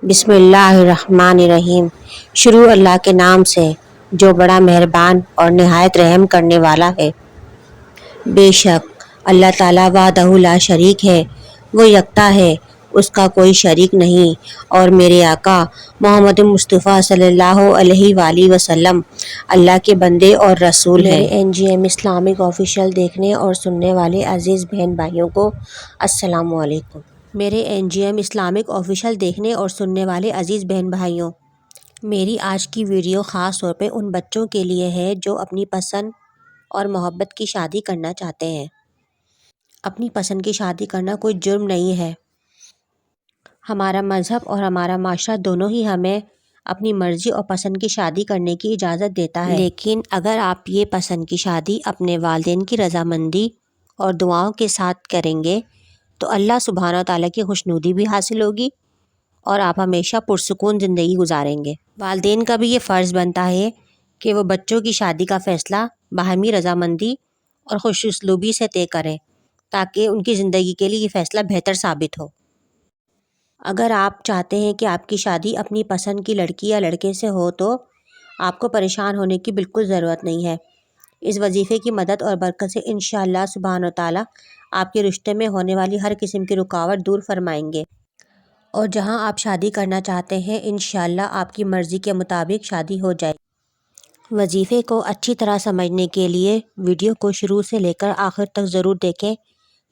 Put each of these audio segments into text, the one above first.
بسم اللہ الرحمن الرحیم۔ شروع اللہ کے نام سے جو بڑا مہربان اور نہایت رحم کرنے والا ہے۔ بے شک اللہ تعالیٰ وحدہ لا شریک ہے، وہ یکتا ہے، اس کا کوئی شریک نہیں، اور میرے آقا محمد مصطفیٰ صلی اللہ علیہ وآلہ وسلم اللہ کے بندے اور رسول ہیں۔ میرے NGM اسلامک آفیشیل دیکھنے اور سننے والے عزیز بہن بھائیوں کو السلام علیکم۔ میرے NGM اسلامک آفیشیل دیکھنے اور سننے والے عزیز بہن بھائیوں، میری آج کی ویڈیو خاص طور پہ ان بچوں کے لیے ہے جو اپنی پسند اور محبت کی شادی کرنا چاہتے ہیں۔ اپنی پسند کی شادی کرنا کوئی جرم نہیں ہے۔ ہمارا مذہب اور ہمارا معاشرہ دونوں ہی ہمیں اپنی مرضی اور پسند کی شادی کرنے کی اجازت دیتا ہے، لیکن اگر آپ یہ پسند کی شادی اپنے والدین کی رضامندی اور دعاؤں کے ساتھ کریں گے تو اللہ سبحانہ و تعالیٰ کی خوشنودی بھی حاصل ہوگی اور آپ ہمیشہ پرسکون زندگی گزاریں گے۔ والدین کا بھی یہ فرض بنتا ہے کہ وہ بچوں کی شادی کا فیصلہ باہمی رضامندی اور خوش اسلوبی سے طے کریں تاکہ ان کی زندگی کے لیے یہ فیصلہ بہتر ثابت ہو۔ اگر آپ چاہتے ہیں کہ آپ کی شادی اپنی پسند کی لڑکی یا لڑکے سے ہو تو آپ کو پریشان ہونے کی بالکل ضرورت نہیں ہے۔ اس وظیفے کی مدد اور برکت سے انشاءاللہ سبحانہ و تعالیٰ آپ کے رشتے میں ہونے والی ہر قسم کی رکاوٹ دور فرمائیں گے، اور جہاں آپ شادی کرنا چاہتے ہیں انشاءاللہ آپ کی مرضی کے مطابق شادی ہو جائے گی۔ وظیفے کو اچھی طرح سمجھنے کے لیے ویڈیو کو شروع سے لے کر آخر تک ضرور دیکھیں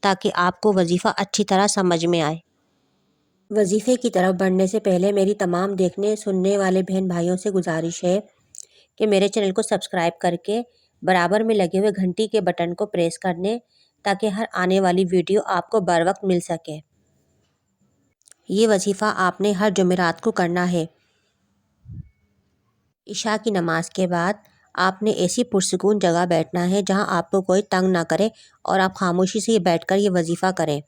تاکہ آپ کو وظیفہ اچھی طرح سمجھ میں آئے۔ وظیفے کی طرف بڑھنے سے پہلے میری تمام دیکھنے سننے والے بہن بھائیوں سے گزارش ہے کہ میرے چینل کو سبسکرائب کر کے برابر میں لگے ہوئے گھنٹی کے بٹن کو پریس کر دیں تاکہ ہر آنے والی ویڈیو آپ کو بر وقت مل سکے۔ یہ وظیفہ آپ نے ہر جمعرات کو کرنا ہے۔ عشاء کی نماز کے بعد آپ نے ایسی پرسکون جگہ بیٹھنا ہے جہاں آپ کو کوئی تنگ نہ کرے اور آپ خاموشی سے بیٹھ کر یہ وظیفہ کریں۔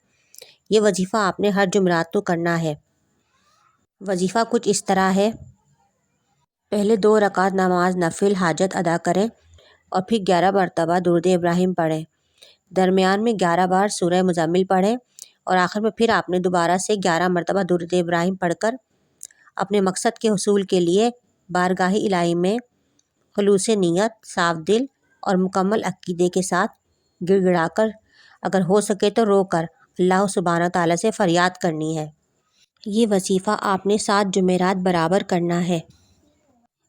یہ وظیفہ آپ نے ہر جمعرات کو کرنا ہے۔ وظیفہ کچھ اس طرح ہے: پہلے 2 رکعت نماز نفل حاجت ادا کریں اور پھر 11 مرتبہ درود ابراہیم پڑھیں۔ درمیان میں 11 بار سورہ مزمل پڑھیں اور آخر میں پھر آپ نے دوبارہ سے 11 مرتبہ درود ابراہیم پڑھ کر اپنے مقصد کے حصول کے لیے بارگاہ الہی میں خلوص نیت، صاف دل اور مکمل عقیدے کے ساتھ گڑ گڑا کر، اگر ہو سکے تو رو کر اللہ سبحانہ تعالیٰ سے فریاد کرنی ہے۔ یہ وظیفہ آپ نے 7 جمعرات برابر کرنا ہے۔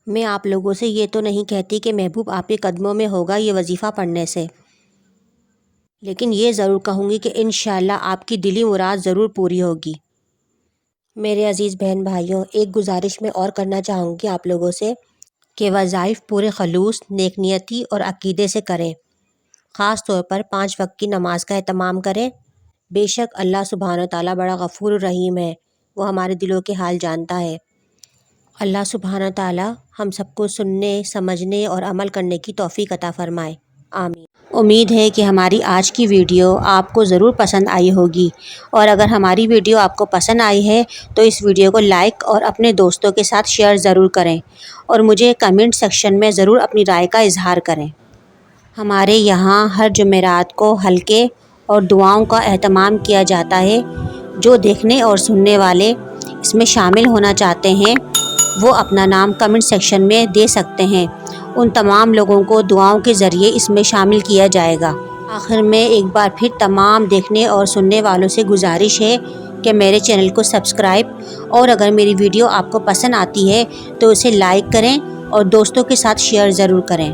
میں آپ لوگوں سے یہ تو نہیں کہتی کہ محبوب آپ کے قدموں میں ہوگا یہ وظیفہ پڑھنے سے، لیکن یہ ضرور کہوں گی کہ انشاءاللہ آپ کی دلی مراد ضرور پوری ہوگی۔ میرے عزیز بہن بھائیوں، ایک گزارش میں اور کرنا چاہوں گی آپ لوگوں سے کہ وظائف پورے خلوص، نیک نیتی اور عقیدے سے کریں۔ خاص طور پر 5 وقت کی نماز کا اہتمام کریں۔ بے شک اللہ سبحانہ تعالیٰ بڑا غفور الرحیم ہے، وہ ہمارے دلوں کے حال جانتا ہے۔ اللہ سبحانہ تعالیٰ ہم سب کو سننے، سمجھنے اور عمل کرنے کی توفیق عطا فرمائے، آمین۔ امید ہے کہ ہماری آج کی ویڈیو آپ کو ضرور پسند آئی ہوگی، اور اگر ہماری ویڈیو آپ کو پسند آئی ہے تو اس ویڈیو کو لائک اور اپنے دوستوں کے ساتھ شیئر ضرور کریں، اور مجھے کمنٹ سیکشن میں ضرور اپنی رائے کا اظہار کریں۔ ہمارے یہاں ہر جمعرات کو حلقے اور دعاؤں کا اہتمام کیا جاتا ہے۔ جو دیکھنے اور سننے والے اس میں شامل ہونا چاہتے ہیں وہ اپنا نام کمنٹ سیکشن میں دے سکتے ہیں، ان تمام لوگوں کو دعاؤں کے ذریعے اس میں شامل کیا جائے گا۔ آخر میں ایک بار پھر تمام دیکھنے اور سننے والوں سے گزارش ہے کہ میرے چینل کو سبسکرائب، اور اگر میری ویڈیو آپ کو پسند آتی ہے تو اسے لائک کریں اور دوستوں کے ساتھ شیئر ضرور کریں۔